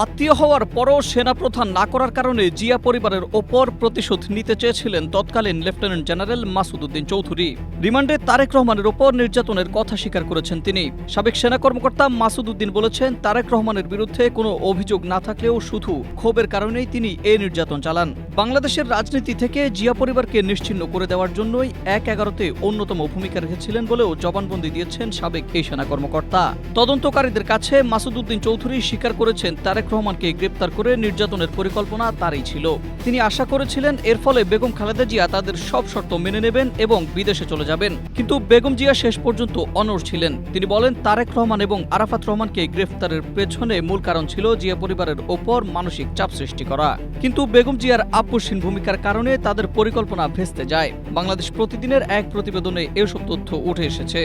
আত্মীয় হওয়ার পরও সেনাপ্রধান না করার কারণে জিয়া পরিবারের ওপর প্রতিশোধ নিতে চেয়েছিলেন তৎকালীন লেফটেন্যান্ট জেনারেল মাসুদ উদ্দিন চৌধুরী। রিমান্ডে তারেক রহমানের ওপর নির্যাতনের কথা স্বীকার করেছেন তিনি। সাবেক সেনা কর্মকর্তা মাসুদ উদ্দিন বলেছেন, তারেক রহমানের বিরুদ্ধে কোনো অভিযোগ না থাকলেও শুধু ক্ষোভের কারণেই তিনি এ নির্যাতন চালান। বাংলাদেশের রাজনীতি থেকে জিয়া পরিবারকে নিশ্চিহ্ন করে দেওয়ার জন্যই ১/১১-তে অন্যতম ভূমিকা রেখেছিলেন বলেও জবানবন্দি দিয়েছেন সাবেক এই সেনা কর্মকর্তা। তদন্তকারীদের কাছে মাসুদ উদ্দিন চৌধুরী স্বীকার করেছেন, তারেক রহমানকে গ্রেপ্তার করে নির্যাতনের পরিকল্পনা তারই ছিল। তিনি আশা করেছিলেন এর ফলে বেগম খালেদা জিয়া তাদের সব শর্ত মেনে নেবেন এবং বিদেশে চলে যাবেন। কিন্তু বেগম জিয়া শেষ পর্যন্ত অনড় ছিলেন। তিনি বলেন, তারেক রহমান এবং আরাফাত রহমানকে গ্রেফতারের পেছনে মূল কারণ ছিল জিয়া পরিবারের ওপর মানসিক চাপ সৃষ্টি করা। কিন্তু বেগম জিয়ার আপোষহীন ভূমিকার কারণে তাদের পরিকল্পনা ভেস্তে যায়। বাংলাদেশ প্রতিদিনের এক প্রতিবেদনে এসব তথ্য উঠে এসেছে।